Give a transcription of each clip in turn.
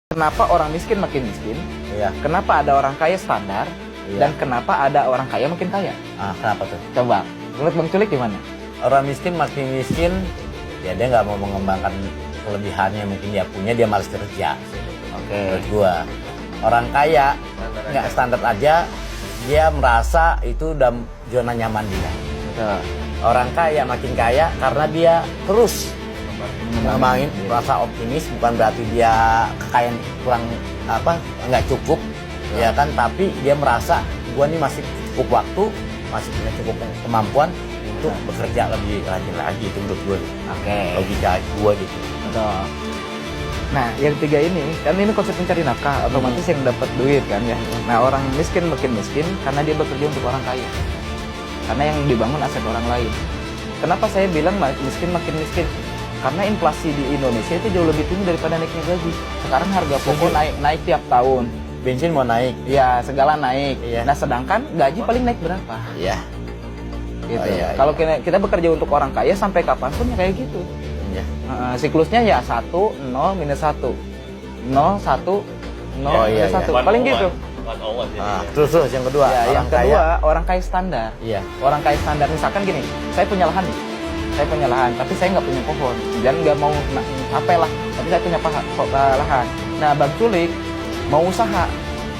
Kenapa orang miskin makin miskin? Iya. Kenapa ada orang kaya standar? Iya. Dan kenapa ada orang kaya makin kaya? Kenapa tuh? Coba, menurut Bang Culik gimana? Orang miskin makin miskin, ya dia nggak mau mengembangkan kelebihannya yang mungkin dia punya, dia malas kerja. Oke. Menurut gua. Orang kaya nggak standar aja, dia merasa itu udah zona nyaman dia. Betul. Orang kaya makin kaya karena dia terus mengembangin rasa optimis, bukan berarti dia kekayaan kurang nggak cukup, ya kan, tapi dia merasa gua nih masih cukup waktu, masih punya cukup kemampuan untuk bekerja lebih rajin lagi. Itu menurut gua. Oke. Logika gua gitu. Betul. Nah, yang tiga ini, kan ini konsep mencari nafkah, otomatis yang dapat duit kan ya. Nah, orang miskin makin miskin karena dia bekerja untuk orang kaya. Karena yang dibangun aset orang lain. Kenapa saya bilang miskin makin miskin? Karena inflasi di Indonesia itu jauh lebih tinggi daripada naiknya gaji. Sekarang harga pokok naik tiap tahun. Bensin mau naik. Ya, segala naik. Iya. Nah, sedangkan gaji paling naik berapa? Iya. Gitu. Oh, iya, Kalau kita bekerja untuk orang kaya sampai kapanpun ya kayak gitu. Iya. Siklusnya ya 1, 0, minus 1. 0, 1, 0, Oh, iya, minus 1. iya. Paling gitu. Terus yang kedua. Ya, yang kedua, orang kaya standar. Iya. Orang kaya standar, misalkan gini, saya punya lahan nih. Saya punya lahan, tapi saya nggak punya pohon. Dan nggak mau capek lah, tapi saya punya lahan. Nah, Bang Culik mau usaha,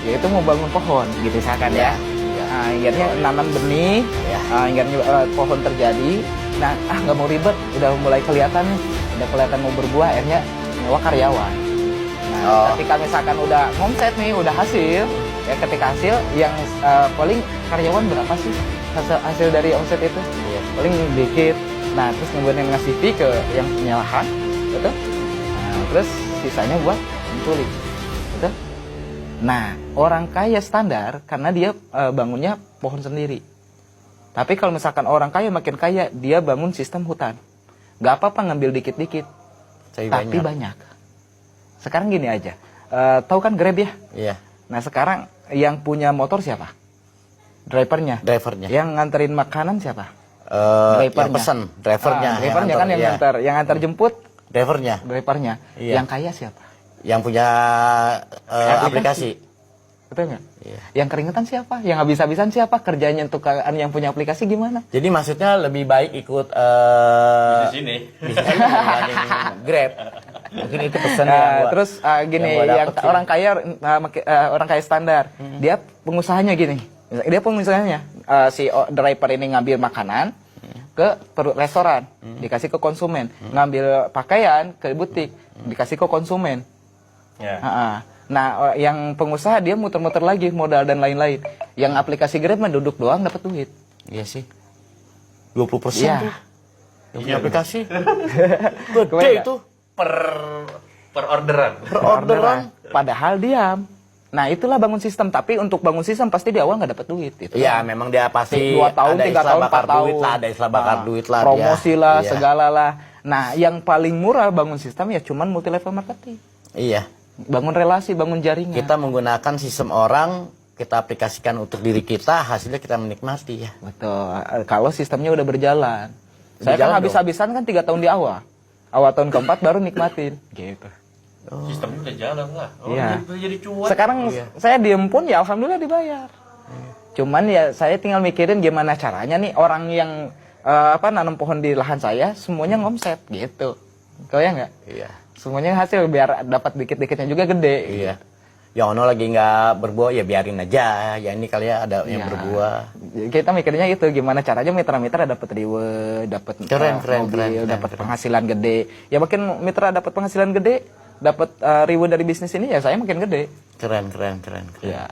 yaitu mau bangun pohon, gitu misalkan ya. Nah, ingatnya nanam benih, ingatnya pohon terjadi. Nah, nggak mau ribet, udah mulai kelihatan nih, udah kelihatan mau berbuah, akhirnya nyewa karyawan. Nah, ketika misalkan udah ngomset nih, udah hasil, ya ketika hasil, yang paling karyawan berapa sih hasil dari omset itu? Iya. Paling dikit. Nah, terus kemudian ngasih fee ke yang punya lahan, betul? Nah, terus sisanya buat menculik, betul? Nah, orang kaya standar karena dia bangunnya pohon sendiri. Tapi kalau misalkan orang kaya makin kaya, dia bangun sistem hutan. Gak apa-apa ngambil dikit-dikit, tapi banyak. Sekarang gini aja, tahu kan Grab ya? Iya. Nah, sekarang yang punya motor siapa? Drivernya. Yang nganterin makanan siapa? Yang pesen, drivernya. Drivernya kan yang nganter, yang antar jemput. Drivernya. Iya. Yang kaya siapa? Yang punya aplikasi. Betul nggak? Iya. Yang keringetan siapa? Yang habis-habisan siapa? Kerjanya untuk yang punya aplikasi gimana? Jadi maksudnya lebih baik ikut di sini dibanding Grab. Mungkin itu pesan terus gini, yang orang kaya standar, dia pengusahanya gini. Dia pengusahanya si driver ini ngambil makanan ke restoran, dikasih ke konsumen, ngambil pakaian ke butik, dikasih ke konsumen. Nah, yang pengusaha dia muter-muter lagi modal dan lain-lain. Yang aplikasi Grab mah duduk doang dapat duit. Iya sih. 20% Iya. tuh. Yang punya aplikasi. Gede itu per orderan. Padahal diam. Nah, itulah bangun sistem. Tapi untuk bangun sistem pasti di awal nggak dapat duit. Iya, memang dia pasti 2 tahun, 3 tahun, 4 tahun. Ada istilah bakar duit lah. Promosi lah, Iya. segala lah. Nah, yang paling murah bangun sistem ya cuman multi level marketing. Iya. Bangun relasi, bangun jaringan. Kita menggunakan sistem orang, kita aplikasikan untuk diri kita, hasilnya kita menikmati ya. Betul. Kalau sistemnya udah berjalan. Saya Berjalan kan habis-habisan kan 3 tahun di awal. Awal tahun keempat baru nikmatin. Gitu. Sistemnya udah jalan lah. Iya. Jadi cuan. Sekarang saya diem pun ya alhamdulillah dibayar. Cuman ya saya tinggal mikirin gimana caranya nih orang yang nanam pohon di lahan saya semuanya ngomset gitu. Kau ya nggak? Iya. Semuanya hasil biar dapat dikit-dikitnya juga gede. Iya. Yang ono lagi nggak berbuah ya biarin aja. Ya ini kali ya ada yang berbuah. Kita mikirnya itu gimana caranya mitra-mitra dapat reward, dapat mobil, dapat penghasilan gede. Ya makin mitra dapat penghasilan gede, dapat reward dari bisnis ini ya saya makin gede. Keren. Ya.